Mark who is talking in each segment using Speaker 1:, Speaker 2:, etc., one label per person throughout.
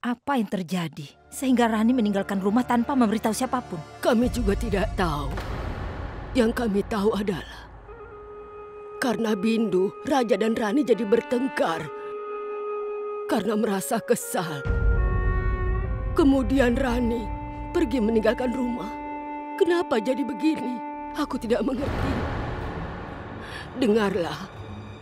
Speaker 1: Apa yang terjadi sehingga Rani meninggalkan rumah tanpa memberitahu siapapun?
Speaker 2: Kami juga tidak tahu. Yang kami tahu adalah karena Bindu, Raja dan Rani jadi bertengkar karena merasa kesal. Kemudian Rani pergi meninggalkan rumah. Kenapa jadi begini? Aku tidak mengerti. Dengarlah,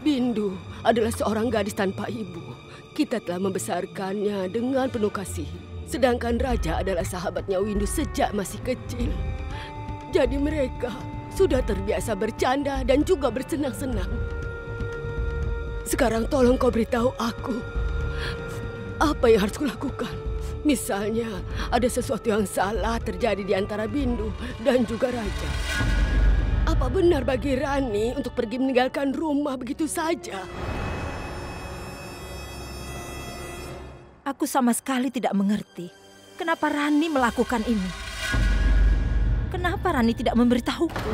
Speaker 2: Bindu adalah seorang gadis tanpa ibu. Kita telah membesarkannya dengan penuh kasih. Sedangkan Raja adalah sahabatnya Windu sejak masih kecil. Jadi mereka sudah terbiasa bercanda dan juga bersenang-senang. Sekarang tolong kau beritahu aku, apa yang harus kulakukan? Misalnya ada sesuatu yang salah terjadi di antara Bindu dan juga Raja. Apa benar bagi Rani untuk pergi meninggalkan rumah begitu saja?
Speaker 1: Aku sama sekali tidak mengerti kenapa Rani melakukan ini. Kenapa Rani tidak memberitahuku?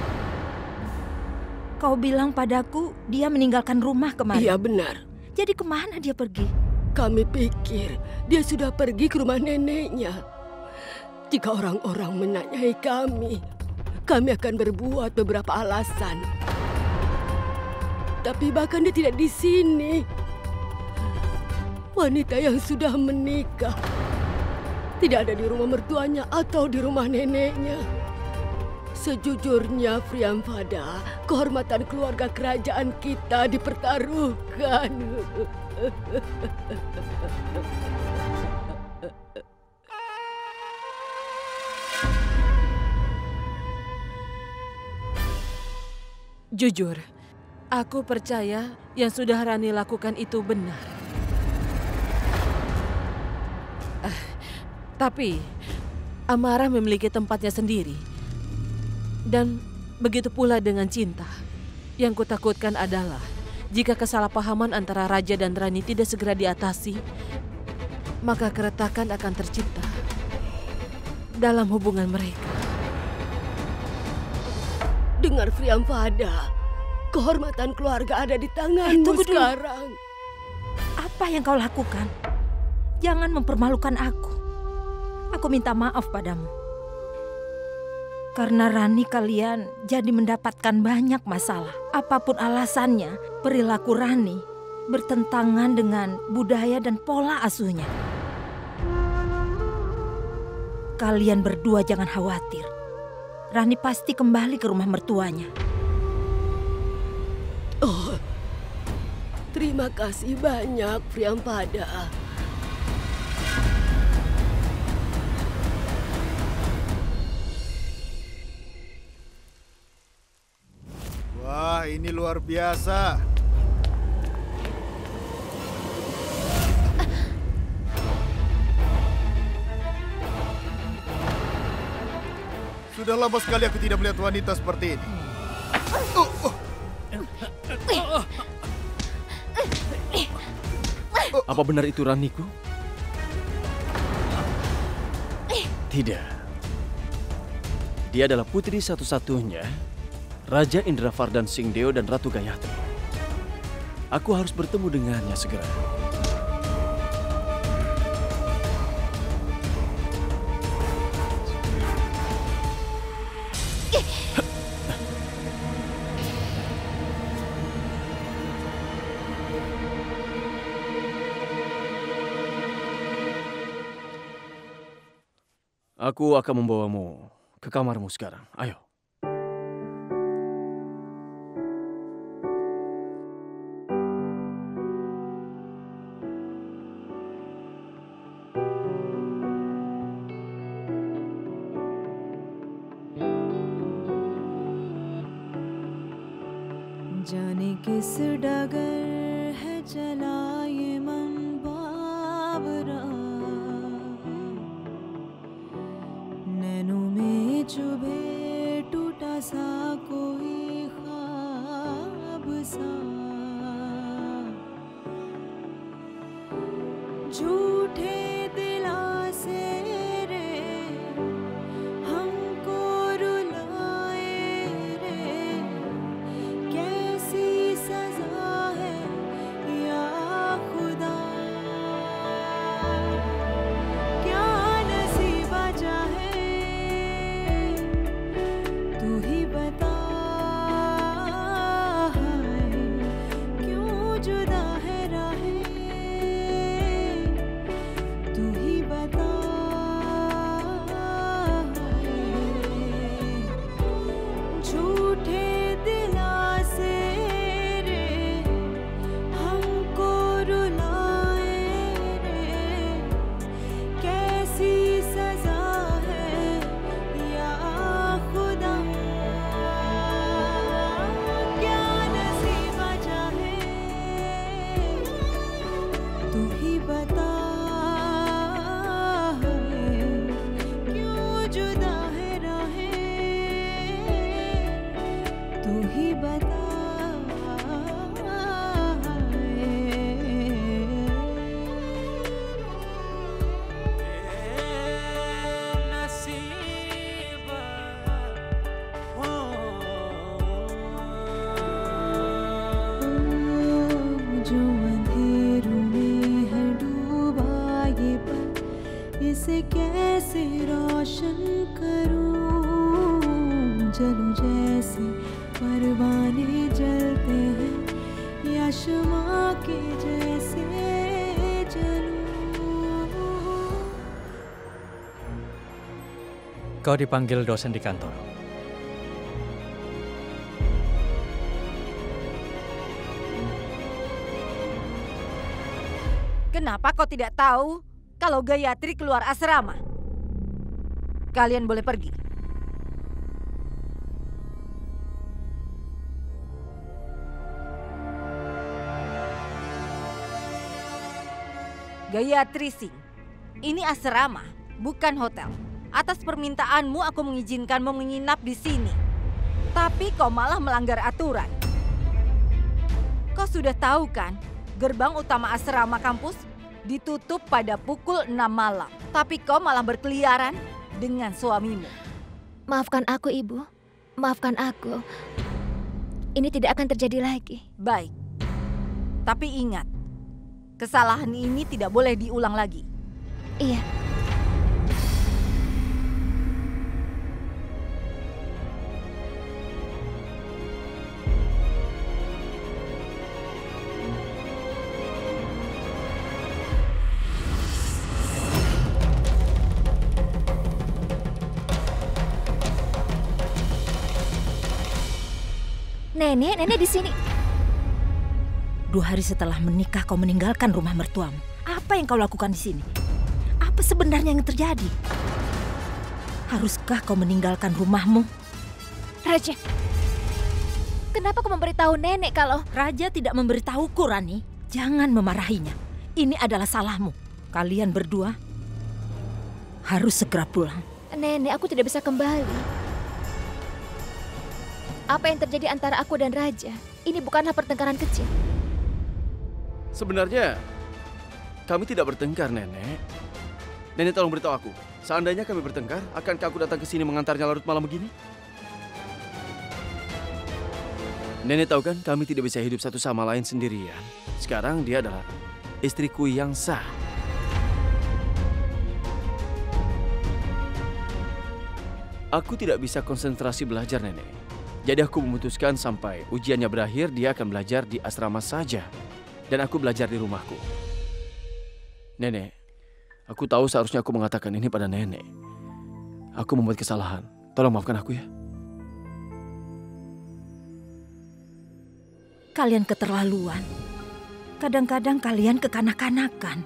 Speaker 1: Kau bilang padaku dia meninggalkan rumah kemarin.
Speaker 2: Iya benar.
Speaker 1: Jadi kemana dia pergi?
Speaker 2: Kami pikir dia sudah pergi ke rumah neneknya. Jika orang-orang menanyai kami akan berbuat beberapa alasan. Tapi bahkan dia tidak di sini. Wanita yang sudah menikah tidak ada di rumah mertuanya atau di rumah neneknya. Sejujurnya, Priyampada, kehormatan keluarga kerajaan kita dipertaruhkan.
Speaker 3: Jujur, aku percaya yang sudah Rani lakukan itu benar. Tapi, amarah memiliki tempatnya sendiri. Dan begitu pula dengan cinta. Yang kutakutkan adalah jika kesalahpahaman antara Raja dan Rani tidak segera diatasi, maka keretakan akan tercipta dalam hubungan mereka.
Speaker 2: Dengar Priyampada, kehormatan keluarga ada di tanganmu sekarang.
Speaker 1: Apa yang kau lakukan? Jangan mempermalukan aku. Aku minta maaf padamu. Karena Rani kalian jadi mendapatkan banyak masalah. Apapun alasannya, perilaku Rani bertentangan dengan budaya dan pola asuhnya. Kalian berdua jangan khawatir. Rani pasti kembali ke rumah mertuanya.
Speaker 2: Oh, terima kasih banyak, Priyampada.
Speaker 4: Wah, ini luar biasa. Sudah lama sekali aku tidak melihat wanita seperti ini.
Speaker 5: Apa benar itu Raniku? Tidak. Dia adalah putri satu-satunya Raja Indravardan Singdeo dan Ratu Gayatri. Aku harus bertemu dengannya segera. Aku akan membawamu ke kamarmu sekarang. Ayo.
Speaker 6: जाने किस डगर है चला ये मन बावरा, नैनों में चुभे टूटा सा कोई ख्वाब सा, झूठे दिलासे रे हमको रुलाए रे, कैसी सजा है या खुदा। इसे कैसे रोशन करूं, जलूं जैसे परवाने जलते हैं या शमा के जैसे जलूं.
Speaker 7: Kau dipanggil dosen di kantor.
Speaker 1: Kenapa kau tidak tahu kalau Gayatri keluar asrama? Kalian boleh pergi. Gayatri Singh, ini asrama, bukan hotel. Atas permintaanmu aku mengizinkanmu menginap di sini. Tapi kau malah melanggar aturan. Kau sudah tahu kan, gerbang utama asrama kampus ditutup pada pukul 6 malam. Tapi kau malah berkeliaran dengan suamimu.
Speaker 8: Maafkan aku, Ibu. Maafkan aku. Ini tidak akan terjadi lagi.
Speaker 1: Baik. Tapi ingat, kesalahan ini tidak boleh diulang lagi.
Speaker 8: Iya. Nenek di sini.
Speaker 1: 2 hari setelah menikah kau meninggalkan rumah mertuamu. Apa yang kau lakukan di sini? Apa sebenarnya yang terjadi? Haruskah kau meninggalkan rumahmu?
Speaker 8: Raja, kenapa kau memberitahu nenek kalau...
Speaker 1: Raja tidak memberitahuku, Rani. Jangan memarahinya. Ini adalah salahmu. Kalian berdua harus segera pulang.
Speaker 8: Nenek, aku tidak bisa kembali. Apa yang terjadi antara aku dan Raja? Ini bukanlah pertengkaran kecil.
Speaker 5: Sebenarnya kami tidak bertengkar, Nenek. Nenek tolong beritahu aku, seandainya kami bertengkar, akankah aku datang ke sini mengantarnya larut malam begini? Nenek tahu kan, kami tidak bisa hidup satu sama lain sendirian. Sekarang dia adalah istriku yang sah. Aku tidak bisa konsentrasi belajar, Nenek. Jadi aku memutuskan sampai ujiannya berakhir, dia akan belajar di asrama saja. Dan aku belajar di rumahku. Nenek, aku tahu seharusnya aku mengatakan ini pada Nenek. Aku membuat kesalahan. Tolong maafkan aku ya.
Speaker 1: Kalian keterlaluan. Kadang-kadang kalian kekanak-kanakan.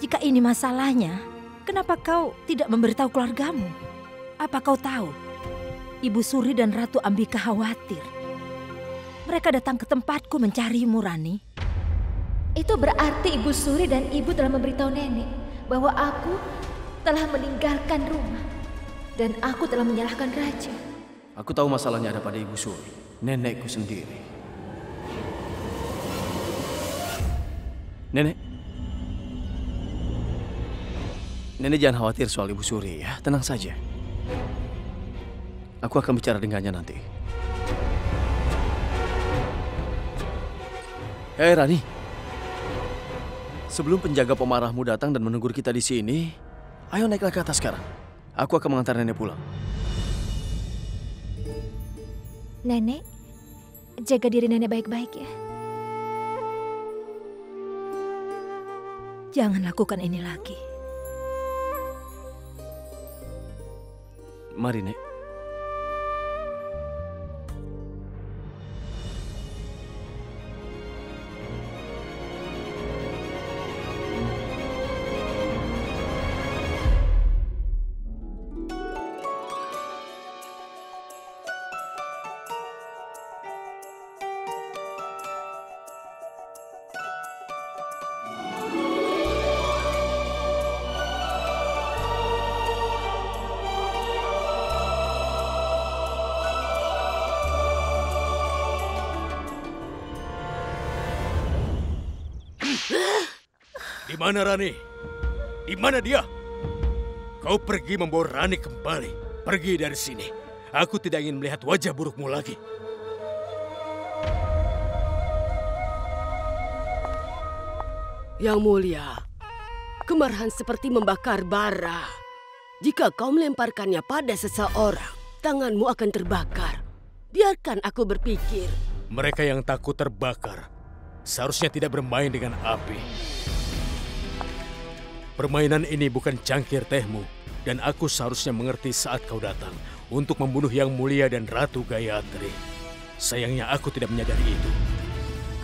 Speaker 1: Jika ini masalahnya, kenapa kau tidak memberitahu keluargamu? Apa kau tahu? Ibu Suri dan Ratu Ambika khawatir. Mereka datang ke tempatku mencarimu, Rani.
Speaker 8: Itu berarti Ibu Suri dan Ibu telah memberitahu nenek bahwa aku telah meninggalkan rumah. Dan aku telah menyalahkan Raja.
Speaker 5: Aku tahu masalahnya ada pada Ibu Suri, nenekku sendiri. Nenek. Nenek jangan khawatir soal Ibu Suri ya, tenang saja. Aku akan bicara dengannya nanti. Hei Rani, sebelum penjaga pemarahmu datang dan menegur kita di sini, ayo naiklah ke atas sekarang. Aku akan mengantar nenek pulang.
Speaker 8: Nenek, jaga diri nenek baik-baik ya.
Speaker 1: Jangan lakukan ini lagi.
Speaker 5: Mari, Nek.
Speaker 9: Di mana Rani? Di mana dia? Kau pergi membawa Rani kembali. Pergi dari sini. Aku tidak ingin melihat wajah burukmu lagi.
Speaker 2: Yang mulia, Kemarahan seperti membakar bara. Jika kau melemparkannya pada seseorang, tanganmu akan terbakar. Biarkan aku berpikir.
Speaker 9: Mereka yang takut terbakar seharusnya tidak bermain dengan api. Permainan ini bukan cangkir tehmu, dan aku seharusnya mengerti saat kau datang untuk membunuh Yang Mulia dan Ratu Gayatri. Sayangnya aku tidak menyadari itu.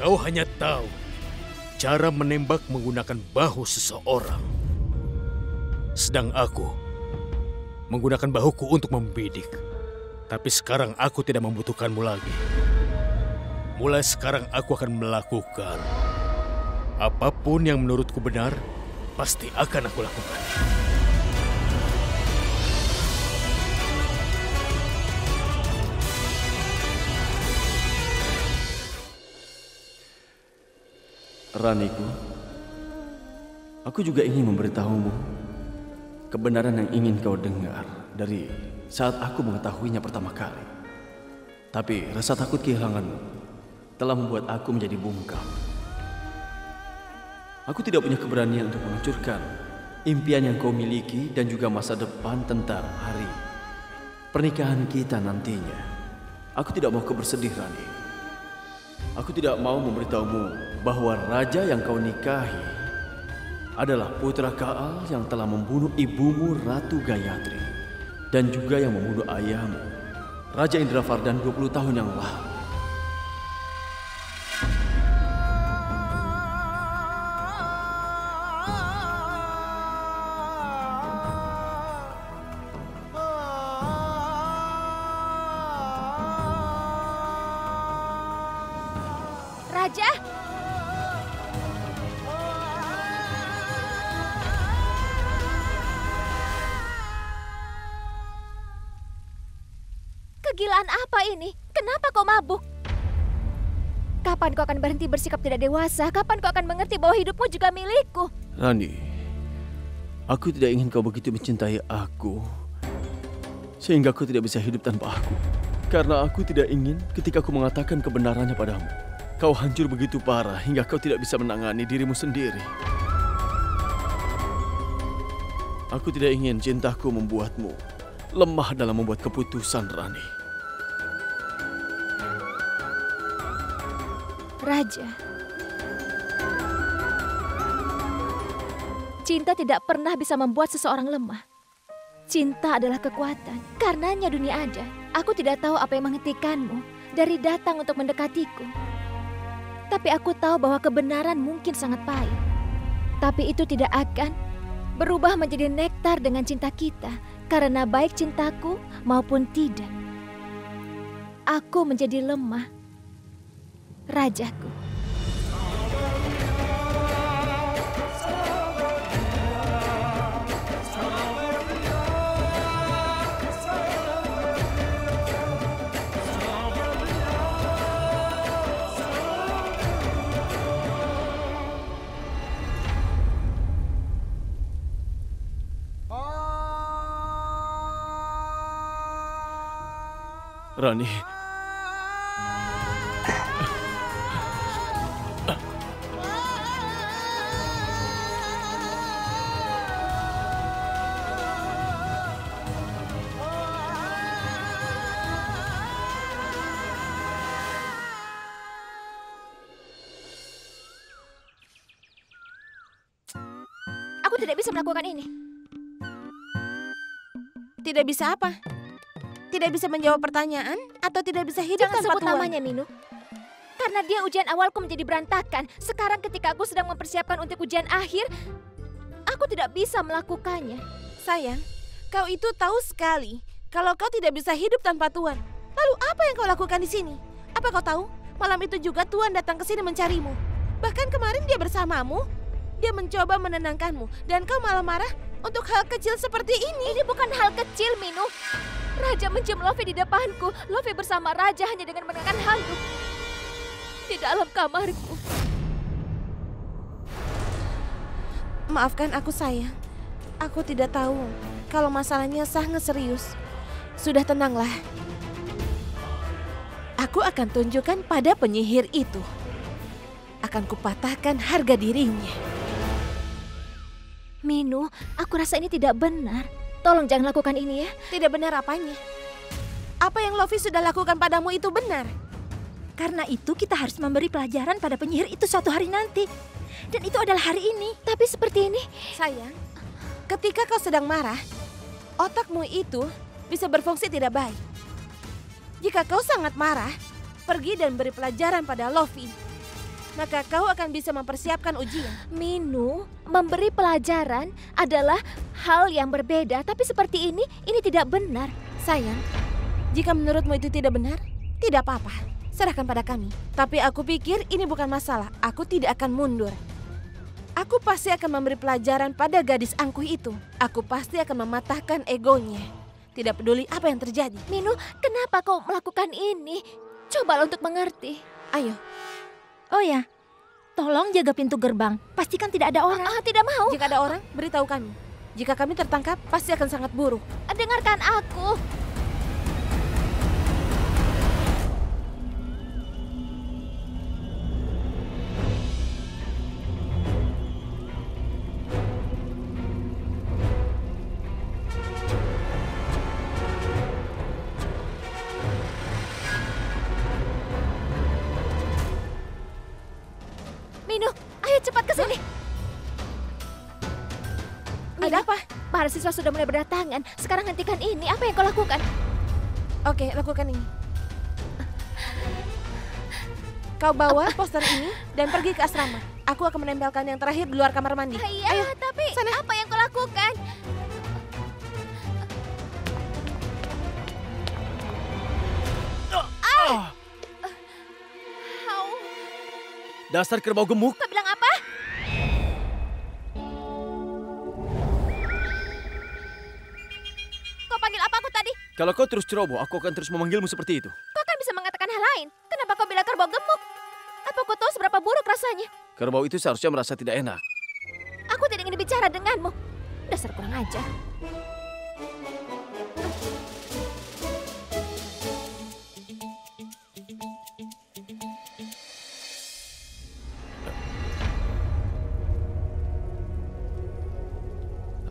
Speaker 9: Kau hanya tahu cara menembak menggunakan bahu seseorang. Sedang aku menggunakan bahuku untuk membidik. Tapi sekarang aku tidak membutuhkanmu lagi. Mulai sekarang aku akan melakukan apapun yang menurutku benar, pasti akan aku lakukan.
Speaker 5: Raniku, aku juga ingin memberitahumu kebenaran yang ingin kau dengar dari saat aku mengetahuinya pertama kali. Tapi rasa takut kehilanganmu telah membuat aku menjadi bungkam. Aku tidak punya keberanian untuk menghancurkan impian yang kau miliki dan juga masa depan tentang hari pernikahan kita nantinya. Aku tidak mau kau bersedih, Rani. Aku tidak mau memberitahumu bahwa raja yang kau nikahi adalah putra Kaal yang telah membunuh ibumu Ratu Gayatri dan juga yang membunuh ayahmu Raja Indravardan 20 tahun yang lalu.
Speaker 8: Raja! Kegilaan apa ini? Kenapa kau mabuk? Kapan kau akan berhenti bersikap tidak dewasa? Kapan kau akan mengerti bahwa hidupmu juga milikku?
Speaker 5: Rani, aku tidak ingin kau begitu mencintai aku sehingga kau tidak bisa hidup tanpa aku. Karena aku tidak ingin ketika aku mengatakan kebenarannya padamu, kau hancur begitu parah hingga kau tidak bisa menangani dirimu sendiri. Aku tidak ingin cintaku membuatmu lemah dalam membuat keputusan, Rani.
Speaker 8: Raja, cinta tidak pernah bisa membuat seseorang lemah. Cinta adalah kekuatan. Karenanya dunia ada. Aku tidak tahu apa yang menghentikanmu dari datang untuk mendekatiku. Tapi aku tahu bahwa kebenaran mungkin sangat pahit. Tapi itu tidak akan berubah menjadi nektar dengan cinta kita. Karena baik cintaku maupun tidak, aku menjadi lemah, rajaku.
Speaker 5: Rani,
Speaker 8: aku tidak bisa melakukan ini.
Speaker 7: Tidak bisa apa? Tidak bisa menjawab pertanyaan atau tidak bisa hidup
Speaker 8: Jangan
Speaker 7: tanpa
Speaker 8: sebut
Speaker 7: Tuan?
Speaker 8: namanya, Minu. Karena dia ujian awalku menjadi berantakan. Sekarang ketika aku sedang mempersiapkan untuk ujian akhir, aku tidak bisa melakukannya.
Speaker 7: Sayang, kau itu tahu sekali kalau kau tidak bisa hidup tanpa Tuan. Lalu apa yang kau lakukan di sini? Apa kau tahu? Malam itu juga Tuan datang ke sini mencarimu. Bahkan kemarin dia bersamamu. Dia mencoba menenangkanmu dan kau malah marah untuk hal kecil seperti ini.
Speaker 8: Ini bukan hal kecil, Minu. Raja mencium Lofi di depanku. Lofi bersama Raja hanya dengan mengenakan handuk di dalam kamarku.
Speaker 7: Maafkan aku, sayang. Aku tidak tahu kalau masalahnya sangat serius. Sudah tenanglah. Aku akan tunjukkan pada penyihir itu. Akan kupatahkan harga dirinya.
Speaker 8: Minu, aku rasa ini tidak benar. Tolong jangan lakukan ini ya.
Speaker 7: Tidak benar apanya? Apa yang Lofi sudah lakukan padamu itu benar.
Speaker 1: Karena itu kita harus memberi pelajaran pada penyihir itu suatu hari nanti. Dan itu adalah hari ini.
Speaker 8: Tapi seperti ini...
Speaker 7: Sayang, ketika kau sedang marah, otakmu itu bisa berfungsi tidak baik. Jika kau sangat marah, pergi dan beri pelajaran pada Lofi. Maka kau akan bisa mempersiapkan ujian.
Speaker 8: Minu, memberi pelajaran adalah hal yang berbeda. Tapi seperti ini tidak benar.
Speaker 7: Sayang, jika menurutmu itu tidak benar, tidak apa-apa. Serahkan pada kami. Tapi aku pikir ini bukan masalah. Aku tidak akan mundur. Aku pasti akan memberi pelajaran pada gadis angkuh itu. Aku pasti akan mematahkan egonya. Tidak peduli apa yang terjadi.
Speaker 8: Minu, kenapa kau melakukan ini? Cobalah untuk mengerti.
Speaker 7: Ayo.
Speaker 1: Oh ya, tolong jaga pintu gerbang. Pastikan tidak ada orang.
Speaker 8: Tidak mau.
Speaker 7: Jika ada orang, beritahu kami. Jika kami tertangkap, pasti akan sangat buruk.
Speaker 8: Dengarkan aku. Minu, ayo cepat ke sini.
Speaker 7: Ada apa?
Speaker 8: Para siswa sudah mulai berdatangan. Sekarang hentikan ini. Apa yang kau lakukan?
Speaker 7: Oke, lakukan ini. Kau bawa poster ini dan pergi ke asrama. Aku akan menempelkan yang terakhir di luar kamar mandi.
Speaker 8: Iya,
Speaker 7: ayo,
Speaker 8: tapi
Speaker 7: sana.
Speaker 8: Apa yang kau lakukan?
Speaker 5: Dasar kerbau gemuk.
Speaker 8: Kau bilang apa? Kau panggil apa aku tadi?
Speaker 5: Kalau kau terus ceroboh, aku akan terus memanggilmu seperti itu.
Speaker 8: Kau kan bisa mengatakan hal lain. Kenapa kau bilang kerbau gemuk? Apa kau tahu seberapa buruk rasanya?
Speaker 5: Kerbau itu seharusnya merasa tidak enak.
Speaker 8: Aku tidak ingin bicara denganmu. Dasar kurang ajar.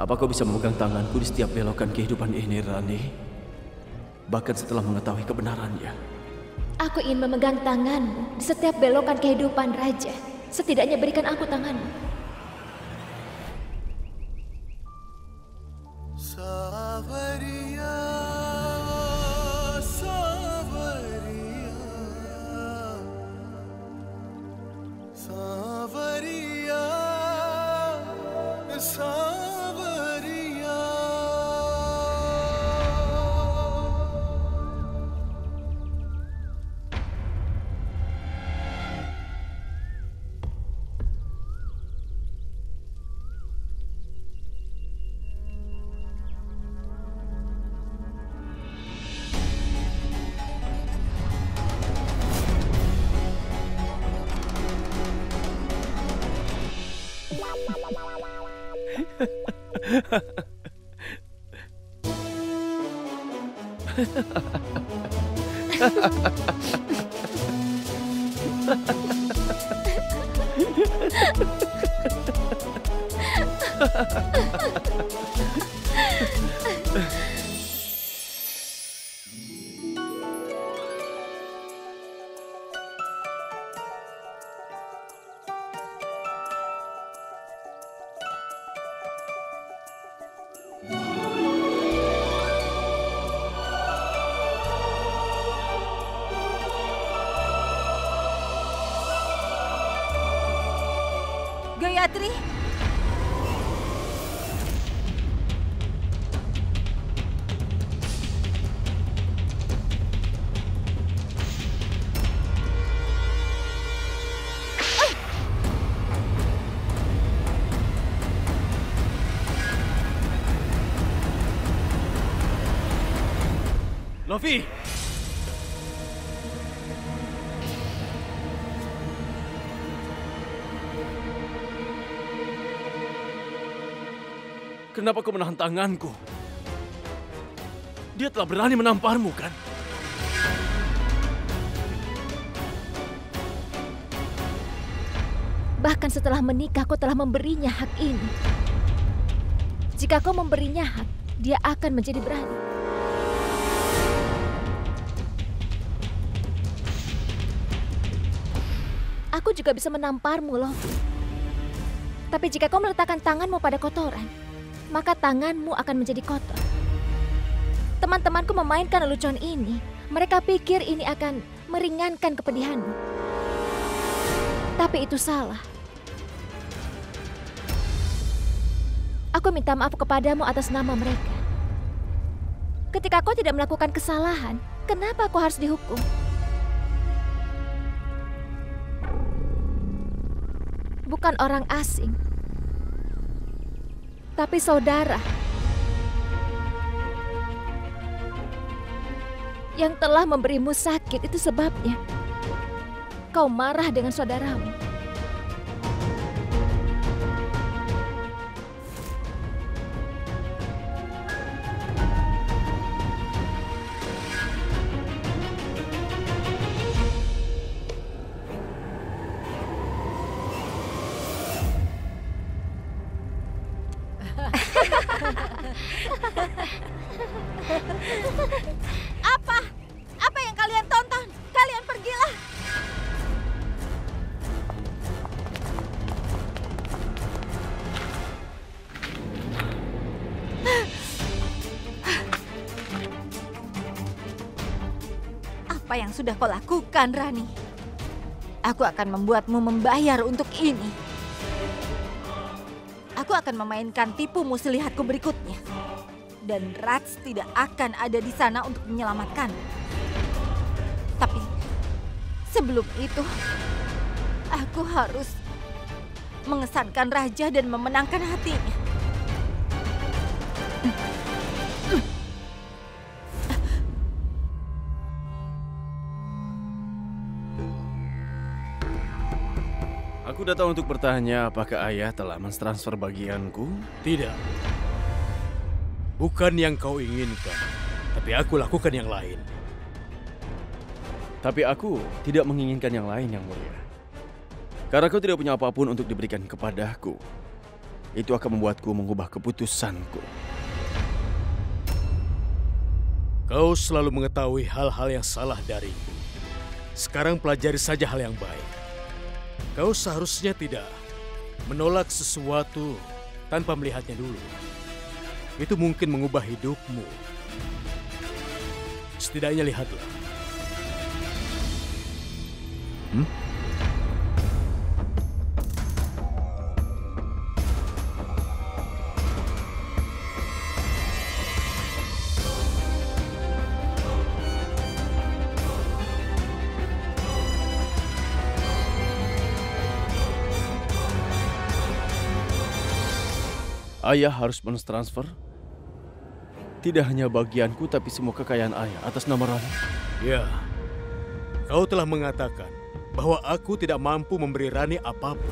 Speaker 5: Apa kau bisa memegang tanganku di setiap belokan kehidupan ini, Rani? Bahkan setelah mengetahui kebenarannya.
Speaker 8: Aku ingin memegang tanganmu di setiap belokan kehidupan, Raja. Setidaknya berikan aku tanganmu.
Speaker 4: Savariya, Savariya, Savariya, Savariya.
Speaker 7: Gayatri.
Speaker 5: Lofi! Kenapa kau menahan tanganku? Dia telah berani menamparmu, kan?
Speaker 8: Bahkan setelah menikah, kau telah memberinya hak ini. Jika kau memberinya hak, dia akan menjadi berani. Aku juga bisa menamparmu, loh. Tapi jika kau meletakkan tanganmu pada kotoran, maka tanganmu akan menjadi kotor. Teman-temanku memainkan lelucon ini. Mereka pikir ini akan meringankan kepedihanmu. Tapi itu salah. Aku minta maaf kepadamu atas nama mereka. Ketika kau tidak melakukan kesalahan, kenapa kau harus dihukum? Bukan orang asing, tapi saudara yang telah memberimu sakit. Itu sebabnya kau marah dengan saudaramu.
Speaker 1: Apa yang kalian tonton? Kalian pergilah. Apa yang sudah kau lakukan, Rani? Aku akan membuatmu membayar untuk ini. Aku akan memainkan tipu muslihatku berikutnya. Dan Rats tidak akan ada di sana untuk menyelamatkan. Tapi sebelum itu, aku harus mengesankan raja dan memenangkan hatinya.
Speaker 5: Aku datang untuk bertanya apakah ayah telah mentransfer bagianku?
Speaker 9: Tidak. Bukan yang kau inginkan, tapi aku lakukan yang lain.
Speaker 5: Tapi aku tidak menginginkan yang lain, Yang Mulia. Karena kau tidak punya apapun untuk diberikan kepadaku. Itu akan membuatku mengubah keputusanku.
Speaker 9: Kau selalu mengetahui hal-hal yang salah dariku. Sekarang pelajari saja hal yang baik. Kau seharusnya tidak menolak sesuatu tanpa melihatnya dulu. Itu mungkin mengubah hidupmu. Setidaknya lihatlah.
Speaker 5: Ayah harus mentransfer tidak hanya bagianku, tapi semua kekayaan ayah atas nama Rani.
Speaker 9: Ya, kau telah mengatakan bahwa aku tidak mampu memberi Rani apapun.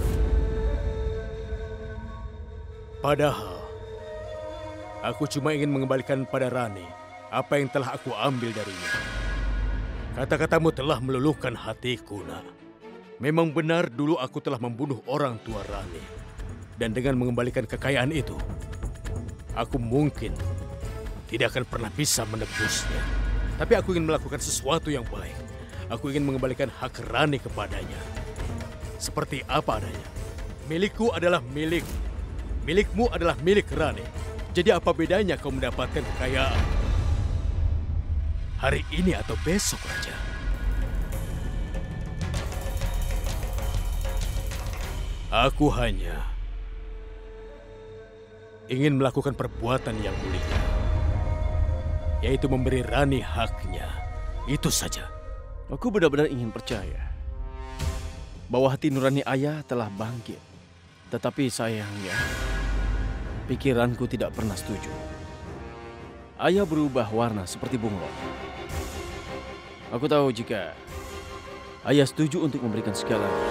Speaker 9: Padahal, aku cuma ingin mengembalikan pada Rani apa yang telah aku ambil darinya. Kata-katamu telah meluluhkan hatiku, Nak. Memang benar dulu aku telah membunuh orang tua Rani. Dan dengan mengembalikan kekayaan itu, aku mungkin tidak akan pernah bisa menebusnya. Tapi aku ingin melakukan sesuatu yang baik. Aku ingin mengembalikan hak Rani kepadanya. Seperti apa adanya. Milikku adalah milik. Milikmu adalah milik Rani. Jadi apa bedanya kau mendapatkan kekayaan? Hari ini atau besok, Raja? Aku hanya ingin melakukan perbuatan yang mulia, yaitu memberi Rani haknya. Itu saja.
Speaker 5: Aku benar-benar ingin percaya bahwa hati nurani ayah telah bangkit. Tetapi sayangnya, pikiranku tidak pernah setuju. Ayah berubah warna seperti bunglon. Aku tahu jika ayah setuju untuk memberikan segalanya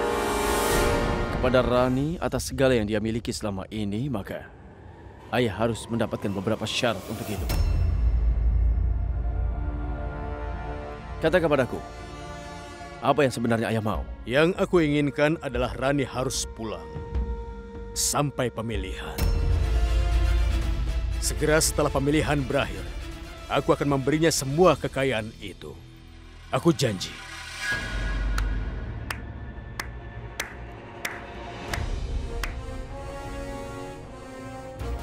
Speaker 5: kepada Rani atas segala yang dia miliki selama ini, maka ayah harus mendapatkan beberapa syarat untuk itu. Katakan padaku, apa yang sebenarnya ayah mau?
Speaker 9: Yang aku inginkan adalah Rani harus pulang sampai pemilihan. Segera setelah pemilihan berakhir, aku akan memberinya semua kekayaan itu. Aku janji.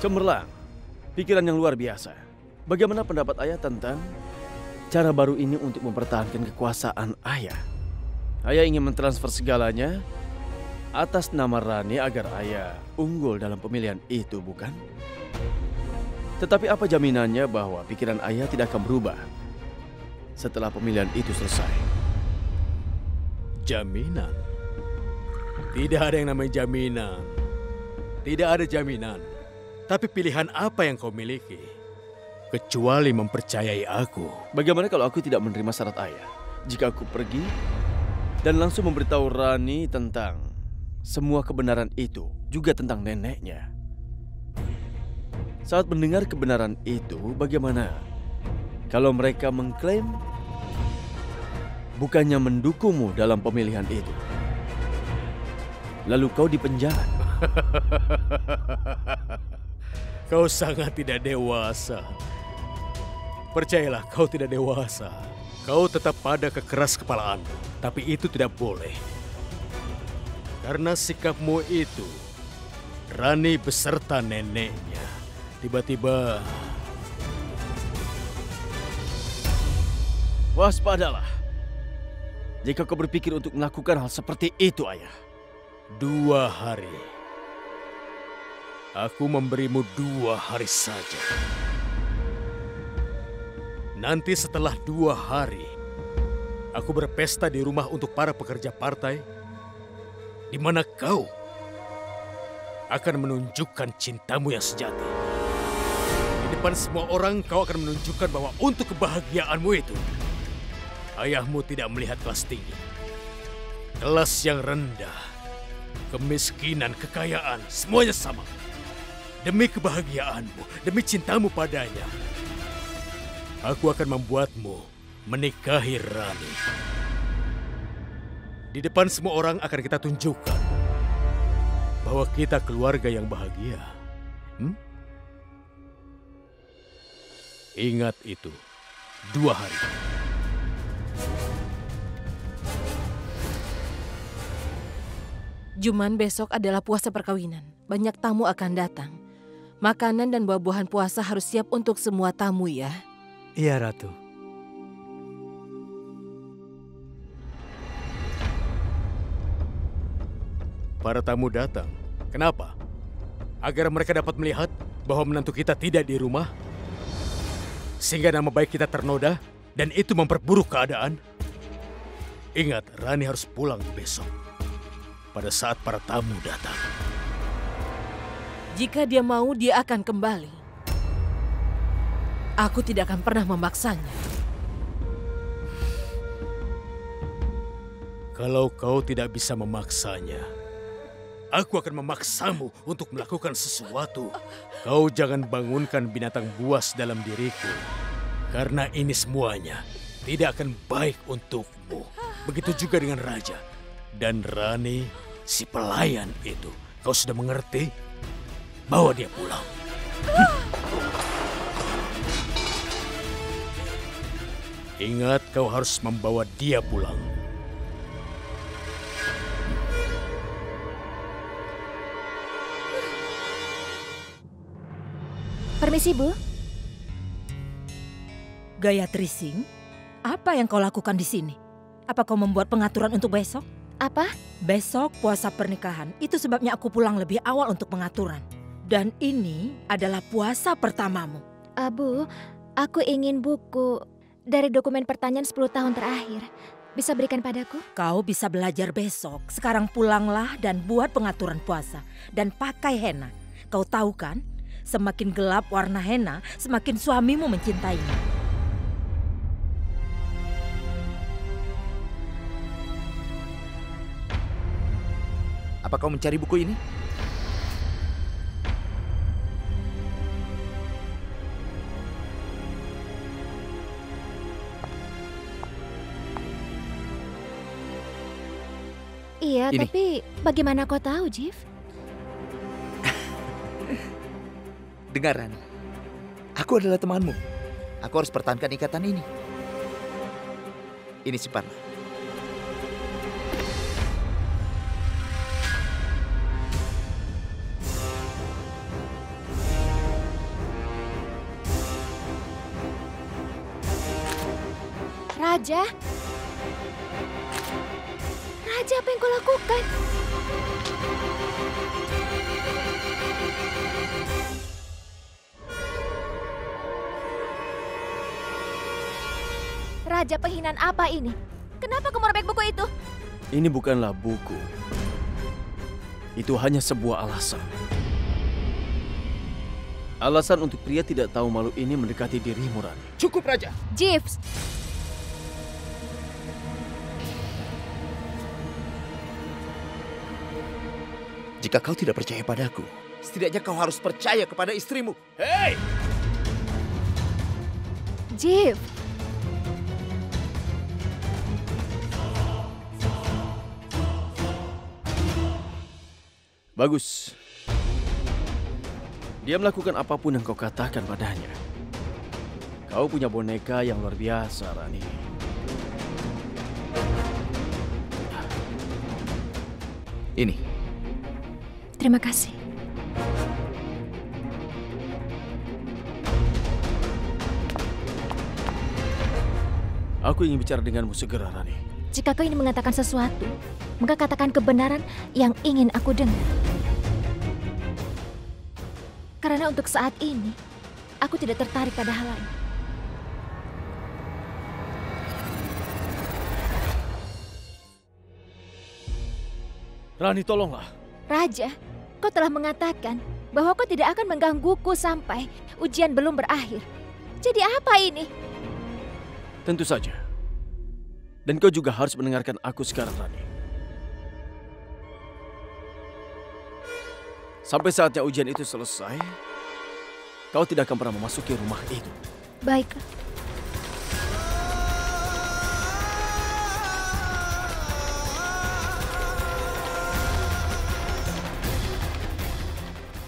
Speaker 5: Cemerlang, pikiran yang luar biasa. Bagaimana pendapat ayah tentang cara baru ini untuk mempertahankan kekuasaan ayah? Ayah ingin mentransfer segalanya atas nama Rani agar ayah unggul dalam pemilihan itu, bukan? Tetapi apa jaminannya bahwa pikiran ayah tidak akan berubah setelah pemilihan itu selesai?
Speaker 9: Jaminan? Tidak ada yang namanya jaminan. Tidak ada jaminan. Tapi pilihan apa yang kau miliki? Kecuali mempercayai aku.
Speaker 5: Bagaimana kalau aku tidak menerima syarat ayah? Jika aku pergi dan langsung memberitahu Rani tentang semua kebenaran itu, juga tentang neneknya. Saat mendengar kebenaran itu, bagaimana kalau mereka mengklaim bukannya mendukungmu dalam pemilihan itu? Lalu kau dipenjara.
Speaker 9: Kau sangat tidak dewasa. Percayalah, kau tidak dewasa. Kau tetap pada kekeras kepalaanmu, tapi itu tidak boleh. Karena sikapmu itu, Rani beserta neneknya tiba-tiba...
Speaker 5: Waspadalah. Jika kau berpikir untuk melakukan hal seperti itu, ayah.
Speaker 9: 2 hari. Aku memberimu 2 hari saja. Nanti setelah 2 hari, aku berpesta di rumah untuk para pekerja partai, di mana kau akan menunjukkan cintamu yang sejati. Di depan semua orang, kau akan menunjukkan bahwa untuk kebahagiaanmu itu, ayahmu tidak melihat kelas tinggi, kelas yang rendah, kemiskinan, kekayaan, semuanya sama. Demi kebahagiaanmu, demi cintamu padanya, aku akan membuatmu menikahi Rani. Di depan semua orang akan kita tunjukkan bahwa kita keluarga yang bahagia. Ingat itu, 2 hari.
Speaker 3: Juman besok adalah puasa perkawinan. Banyak tamu akan datang. Makanan dan buah-buahan puasa harus siap untuk semua tamu ya.
Speaker 10: Iya, Ratu.
Speaker 9: Para tamu datang. Kenapa? Agar mereka dapat melihat bahwa menantu kita tidak di rumah, sehingga nama baik kita ternoda, dan itu memperburuk keadaan. Ingat, Rani harus pulang besok, pada saat para tamu datang.
Speaker 3: Jika dia mau, dia akan kembali. Aku tidak akan pernah memaksanya.
Speaker 9: Kalau kau tidak bisa memaksanya, aku akan memaksamu untuk melakukan sesuatu. Kau jangan bangunkan binatang buas dalam diriku, karena ini semuanya tidak akan baik untukmu. Begitu juga dengan Raja dan Rani, si pelayan itu. Kau sudah mengerti? Bawa dia pulang. Ingat, kau harus membawa dia pulang.
Speaker 8: Permisi, Bu.
Speaker 1: Gayatri Singh, apa yang kau lakukan di sini? Apa kau membuat pengaturan untuk besok?
Speaker 8: Apa?
Speaker 1: Besok puasa pernikahan. Itu sebabnya aku pulang lebih awal untuk pengaturan. Dan ini adalah puasa pertamamu.
Speaker 8: Bu, aku ingin buku dari dokumen pertanyaan 10 tahun terakhir. Bisa berikan padaku?
Speaker 1: Kau bisa belajar besok. Sekarang pulanglah dan buat pengaturan puasa. Dan pakai henna. Kau tahu kan? Semakin gelap warna henna, semakin suamimu mencintaimu.
Speaker 10: Apa kau mencari buku ini?
Speaker 8: Iya,
Speaker 10: Ini.
Speaker 8: tapi bagaimana kau tahu, Jif?
Speaker 10: Dengar, Ran. Aku adalah temanmu. Aku harus pertahankan ikatan ini. Ini simpanlah.
Speaker 8: Raja? Raja, apa yang kau lakukan? Raja, penghinaan apa ini? Kenapa kau merobek buku itu?
Speaker 5: Ini bukanlah buku. Itu hanya sebuah alasan. Alasan untuk pria tidak tahu malu ini mendekati dirimu, Rani.
Speaker 10: Cukup, Raja.
Speaker 8: Jeeves.
Speaker 10: Jika kau tidak percaya padaku, setidaknya kau harus percaya kepada istrimu. Hei!
Speaker 8: Jeeves.
Speaker 5: Bagus. Dia melakukan apapun yang kau katakan padanya. Kau punya boneka yang luar biasa, Rani.
Speaker 10: Ini.
Speaker 8: Terima kasih.
Speaker 5: Aku ingin bicara denganmu segera, Rani.
Speaker 8: Jika kau ingin mengatakan sesuatu, maka katakan kebenaran yang ingin aku dengar. Karena untuk saat ini, aku tidak tertarik pada hal lain.
Speaker 5: Rani, tolonglah.
Speaker 8: Raja, kau telah mengatakan bahwa kau tidak akan menggangguku sampai ujian belum berakhir. Jadi apa ini?
Speaker 5: Tentu saja. Dan kau juga harus mendengarkan aku sekarang, Rani. Sampai saatnya ujian itu selesai, kau tidak akan pernah memasuki rumah itu.
Speaker 8: Baiklah.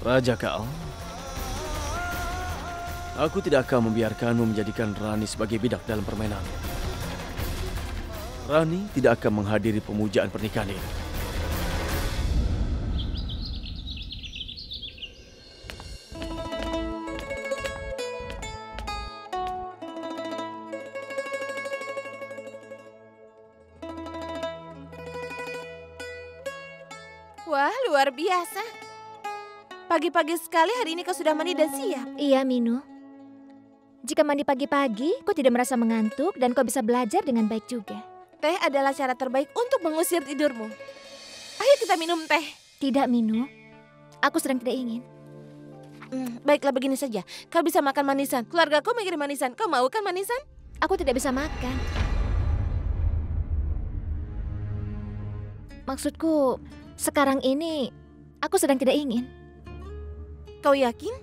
Speaker 5: Raja Kaal, aku tidak akan membiarkanmu menjadikan Rani sebagai bidak dalam permainan. Rani tidak akan menghadiri pemujaan pernikahan ini.
Speaker 7: Wah, luar biasa. Pagi-pagi sekali hari ini kau sudah mandi dan siap.
Speaker 8: Iya, Minu. Jika mandi pagi-pagi, kau tidak merasa mengantuk dan kau bisa belajar dengan baik juga.
Speaker 7: Teh adalah cara terbaik untuk mengusir tidurmu. Ayo kita minum teh.
Speaker 8: Tidak, Minu. Aku sedang tidak ingin.
Speaker 7: Baiklah, begini saja. Kau bisa makan manisan. Keluargaku mengirim manisan. Kau mau kan manisan?
Speaker 8: Aku tidak bisa makan. Maksudku, sekarang ini aku sedang tidak ingin.
Speaker 7: Kau yakin?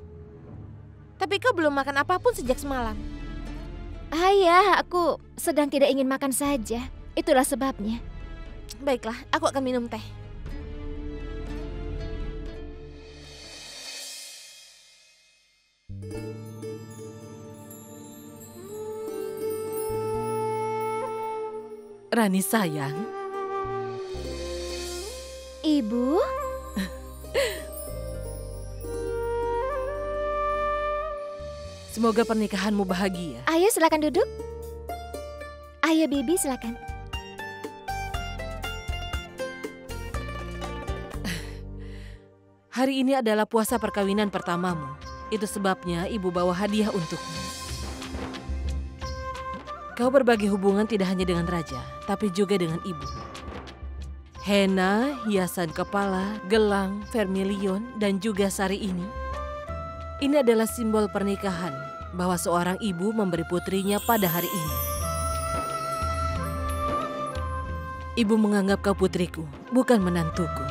Speaker 7: Tapi kau belum makan apapun sejak semalam.
Speaker 8: Ayah, aku sedang tidak ingin makan saja. Itulah sebabnya.
Speaker 7: Baiklah, aku akan minum teh.
Speaker 3: Rani sayang.
Speaker 8: Ibu?
Speaker 3: Semoga pernikahanmu bahagia.
Speaker 8: Ayo silakan duduk. Ayo Bibi silakan.
Speaker 3: Hari ini adalah puasa perkawinan pertamamu. Itu sebabnya ibu bawa hadiah untukmu. Kau berbagi hubungan tidak hanya dengan raja, tapi juga dengan ibu. Henna, hiasan kepala, gelang, vermilion, dan juga sari ini. Ini adalah simbol pernikahan bahwa seorang ibu memberi putrinya pada hari ini. Ibu menganggap kau putriku, bukan menantuku.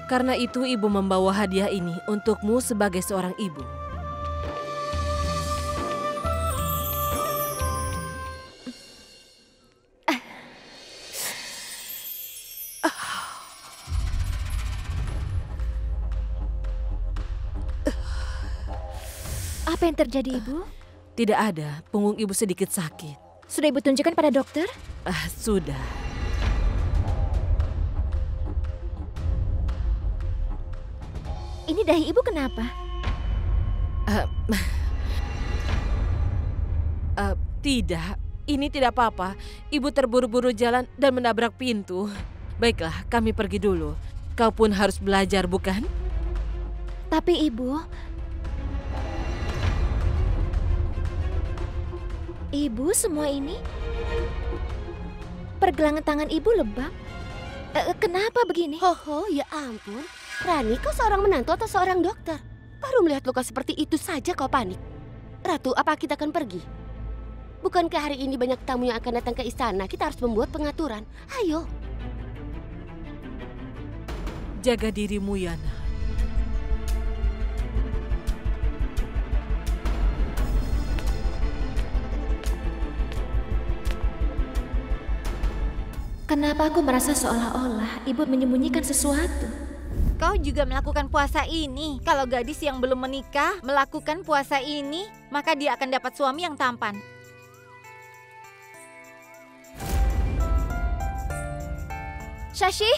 Speaker 3: Karena itu ibu membawa hadiah ini untukmu sebagai seorang ibu.
Speaker 8: Apa yang terjadi, Ibu?
Speaker 3: Tidak ada, punggung ibu sedikit sakit.
Speaker 8: Sudah Ibu tunjukkan pada dokter?
Speaker 3: Sudah.
Speaker 8: Ini dahi Ibu kenapa?
Speaker 3: Tidak, ini tidak apa-apa. Ibu terburu-buru jalan dan menabrak pintu. Baiklah, kami pergi dulu. Kau pun harus belajar, bukan?
Speaker 8: Tapi Ibu... Ibu, semua ini... Pergelangan tangan Ibu lebam. Kenapa begini?
Speaker 2: Ho, ya ampun. Rani, kau seorang menantu atau seorang dokter? Baru melihat luka seperti itu saja kau panik. Ratu, apa kita akan pergi? Bukankah hari ini banyak tamu yang akan datang ke istana? Kita harus membuat pengaturan. Ayo.
Speaker 3: Jaga dirimu, Yana.
Speaker 8: Kenapa aku merasa seolah-olah Ibu menyembunyikan sesuatu?
Speaker 1: Kau juga melakukan puasa ini. Kalau gadis yang belum menikah melakukan puasa ini, maka dia akan dapat suami yang tampan.
Speaker 8: Shashi,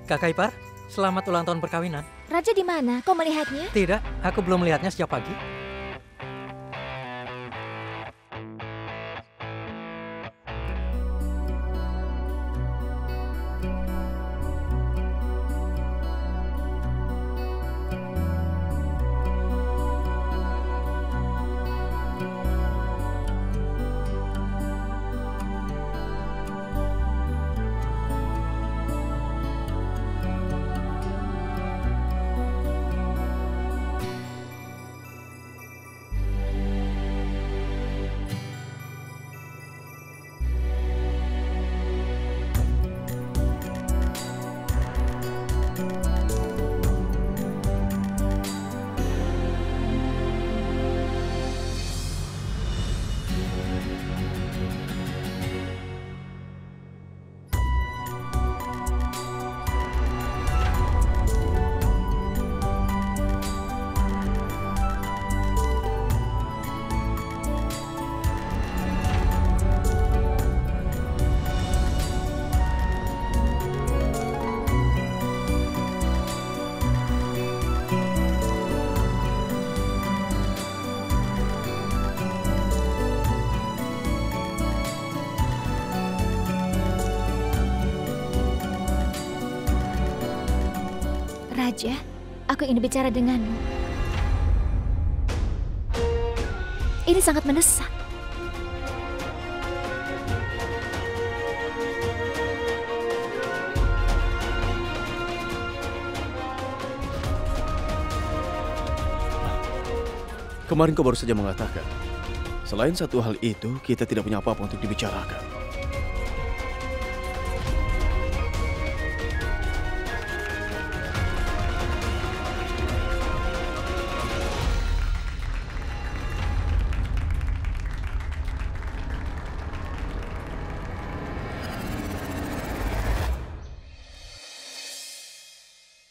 Speaker 11: Kakak ipar, selamat ulang tahun perkawinan.
Speaker 8: Raja di mana? Kau melihatnya?
Speaker 11: Tidak, aku belum melihatnya sejak pagi.
Speaker 8: Raja, aku ingin bicara denganmu. Ini sangat mendesak.
Speaker 5: Kemarin kau baru saja mengatakan, selain satu hal itu, kita tidak punya apa-apa untuk dibicarakan.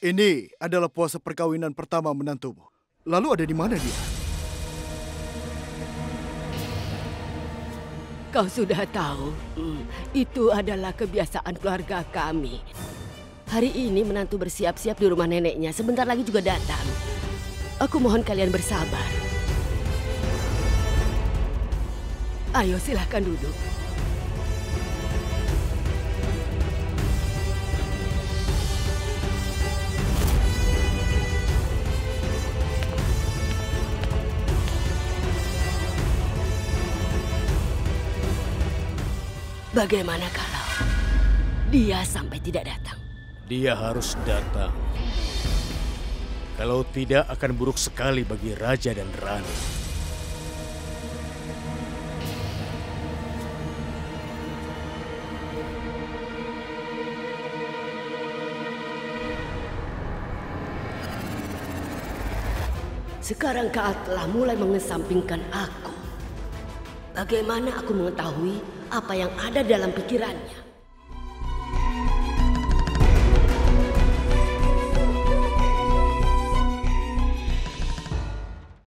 Speaker 4: Ini adalah puasa perkawinan pertama menantumu. Lalu ada di mana dia?
Speaker 2: Kau sudah tahu, itu adalah kebiasaan keluarga kami. Hari ini menantu bersiap-siap di rumah neneknya, sebentar lagi juga datang. Aku mohon kalian bersabar. Ayo silahkan duduk. Bagaimana kalau dia sampai tidak datang?
Speaker 9: Dia harus datang. Kalau tidak akan buruk sekali bagi Raja dan Rani.
Speaker 2: Sekarang kau telah mulai mengesampingkan aku. Bagaimana aku mengetahui apa yang ada dalam pikirannya?